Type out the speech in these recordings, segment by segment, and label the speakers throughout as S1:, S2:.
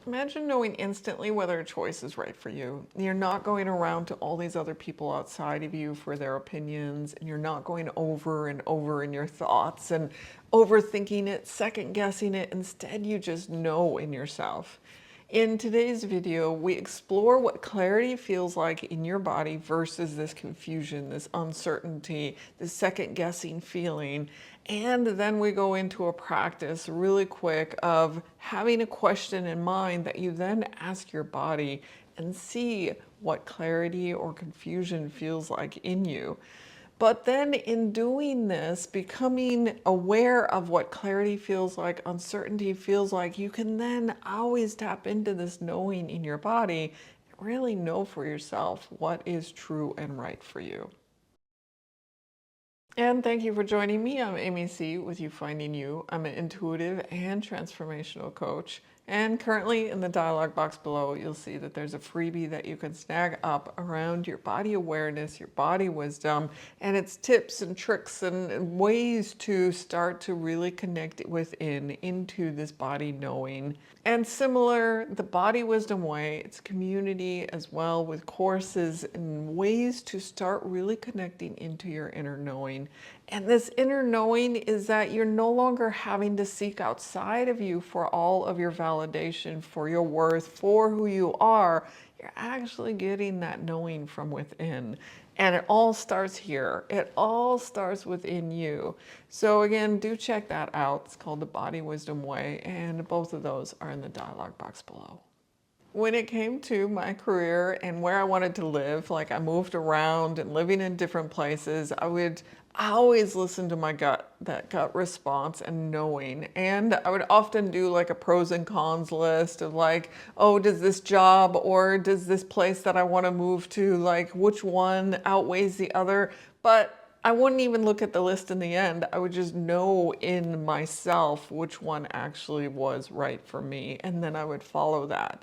S1: Imagine knowing instantly whether a choice is right for you. You're not going around to all these other people outside of you for their opinions, and you're not going over and over in your thoughts and overthinking it, second guessing it. Instead, you just know in yourself. In today's video, we explore what clarity feels like in your body versus this confusion, this uncertainty, this second guessing feeling. And then we go into a practice really quick of having a question in mind that you then ask your body and see what clarity or confusion feels like in you. But then in doing this, becoming aware of what clarity feels like, uncertainty feels like, you can then always tap into this knowing in your body and really know for yourself what is true and right for you. And thank you for joining me. I'm AmyC with You Finding You. I'm an intuitive and transformational coach. And currently in the dialog box below, you'll see that there's a freebie that you can snag up around your body awareness, your body wisdom, and it's tips and tricks and ways to start to really connect within into this body knowing. And similar, the Body Wisdom Way, it's a community as well with courses and ways to start really connecting into your inner knowing. And this inner knowing is that you're no longer having to seek outside of you for all of your validation, for your worth, for who you are. You're actually getting that knowing from within. And it all starts here. It all starts within you. So again, do check that out. It's called the Body Wisdom Way, and both of those are in the dialog box below. When it came to my career and where I wanted to live, like I moved around and living in different places, I always listen to my gut, that gut response and knowing. And I would often do like a pros and cons list of like, oh, does this job or does this place that I want to move to, like which one outweighs the other? But I wouldn't even look at the list in the end. I would just know in myself which one actually was right for me. And then I would follow that.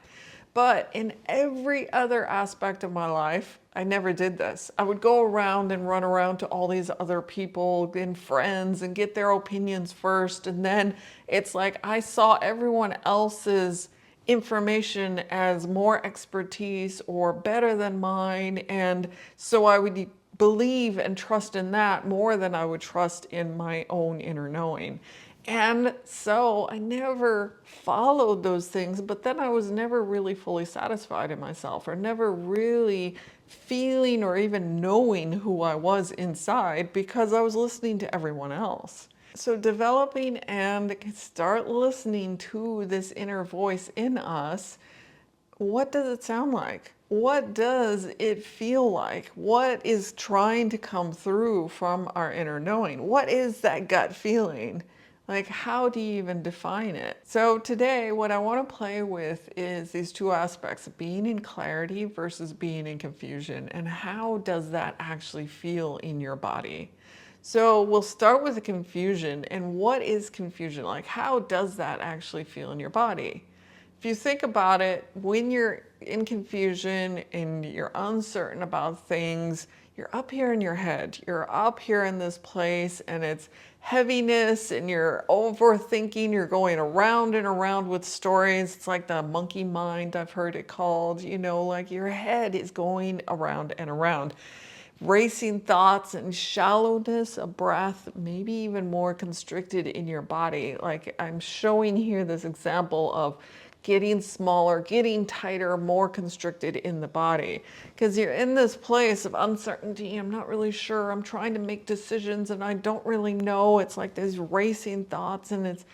S1: But in every other aspect of my life, I never did this. I would go around and run around to all these other people and friends and get their opinions first. And then it's like I saw everyone else's information as more expertise or better than mine. And so I would believe and trust in that more than I would trust in my own inner knowing. And so I never followed those things, but then I was never really fully satisfied in myself or never really feeling or even knowing who I was inside because I was listening to everyone else. So developing and start listening to this inner voice in us. What does it sound like? What does it feel like? What is trying to come through from our inner knowing? What is that gut feeling? Like, how do you even define it? So today, what I want to play with is these two aspects, being in clarity versus being in confusion. And how does that actually feel in your body? So we'll start with the confusion. And what is confusion? Like, how does that actually feel in your body? If you think about it, when you're in confusion and you're uncertain about things, you're up here in your head. You're up here in this place and it's heaviness and you're overthinking. You're going around and around with stories. It's like the monkey mind, I've heard it called. You know, like your head is going around and around. Racing thoughts and shallowness of breath, maybe even more constricted in your body. Like I'm showing here this example of getting smaller, getting tighter, more constricted in the body. Because you're in this place of uncertainty. I'm not really sure. I'm trying to make decisions and I don't really know. It's like these racing thoughts and it's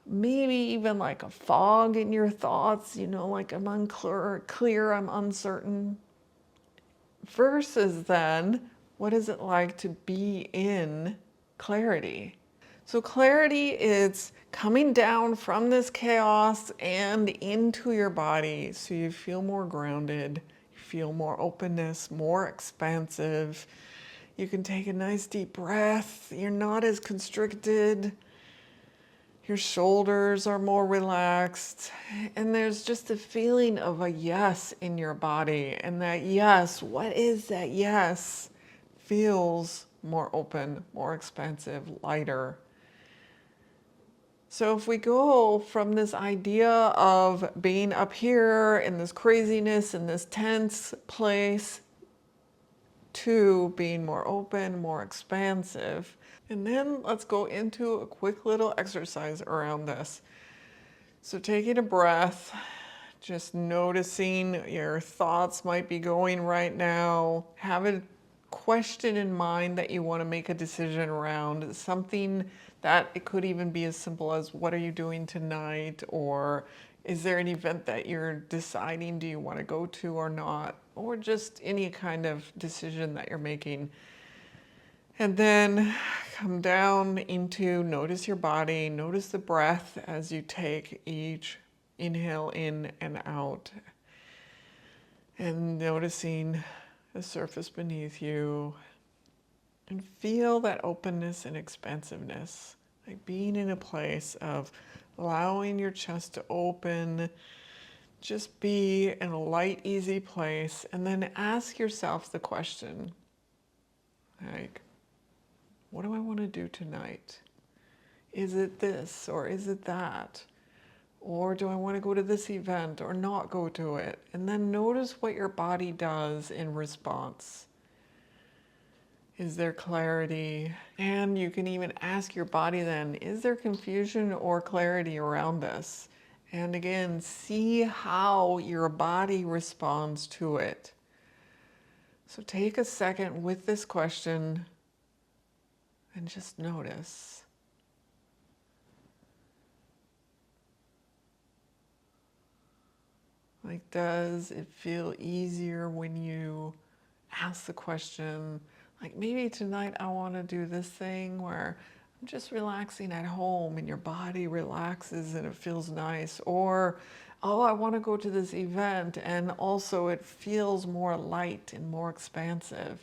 S1: maybe even like a fog in your thoughts, you know, like I'm unclear, I'm uncertain. Versus then, what is it like to be in clarity? So clarity is coming down from this chaos and into your body so you feel more grounded, you feel more openness, more expansive. You can take a nice deep breath. You're not as constricted. Your shoulders are more relaxed. And there's just a feeling of a yes in your body. And that yes, what is that yes? Feels more open, more expansive, lighter. So if we go from this idea of being up here in this craziness, in this tense place, to being more open, more expansive, and then let's go into a quick little exercise around this. So taking a breath, just noticing your thoughts might be going right now. Have a question in mind that you want to make a decision around, something that it could even be as simple as, what are you doing tonight? Or is there an event that you're deciding, do you want to go to or not? Or just any kind of decision that you're making. And then come down into, notice your body, notice the breath as you take each inhale in and out. And noticing the surface beneath you. And feel that openness and expansiveness, like being in a place of allowing your chest to open, just be in a light, easy place, and then ask yourself the question, like, what do I want to do tonight? Is it this or is it that? Or do I want to go to this event or not go to it? And then notice what your body does in response. Is there clarity? And you can even ask your body then, is there confusion or clarity around this? And again, see how your body responds to it. So take a second with this question and just notice. Like, does it feel easier when you ask the question, like, maybe tonight I want to do this thing where I'm just relaxing at home and your body relaxes and it feels nice. Or, oh, I want to go to this event and also it feels more light and more expansive.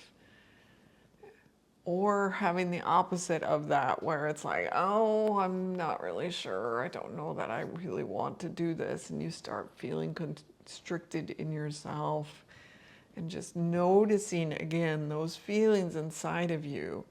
S1: Or having the opposite of that where it's like, oh, I'm not really sure. I don't know that I really want to do this. And you start feeling constricted in yourself. And just noticing again those feelings inside of you.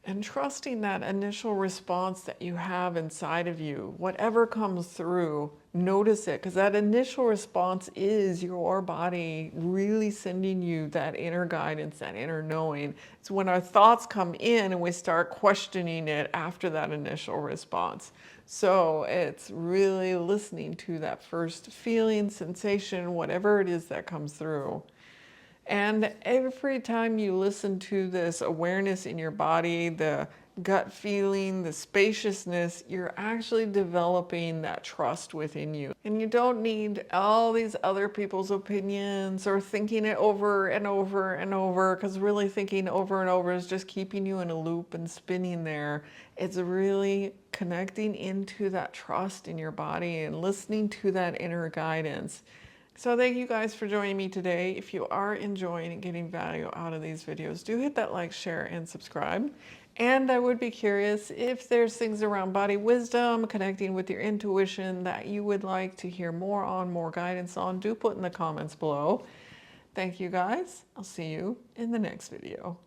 S1: And trusting that initial response that you have inside of you, whatever comes through, notice it, because that initial response is your body really sending you that inner guidance, that inner knowing. It's when our thoughts come in and we start questioning it after that initial response. So it's really listening to that first feeling, sensation, whatever it is that comes through. And every time you listen to this awareness in your body, the gut feeling, the spaciousness, you're actually developing that trust within you. And you don't need all these other people's opinions or thinking it over and over and over, because really thinking over and over is just keeping you in a loop and spinning there. It's really connecting into that trust in your body and listening to that inner guidance. So thank you guys for joining me today. If you are enjoying and getting value out of these videos, do hit that like, share, and subscribe. And I would be curious if there's things around body wisdom, connecting with your intuition that you would like to hear more on, more guidance on, do put in the comments below. Thank you guys. I'll see you in the next video.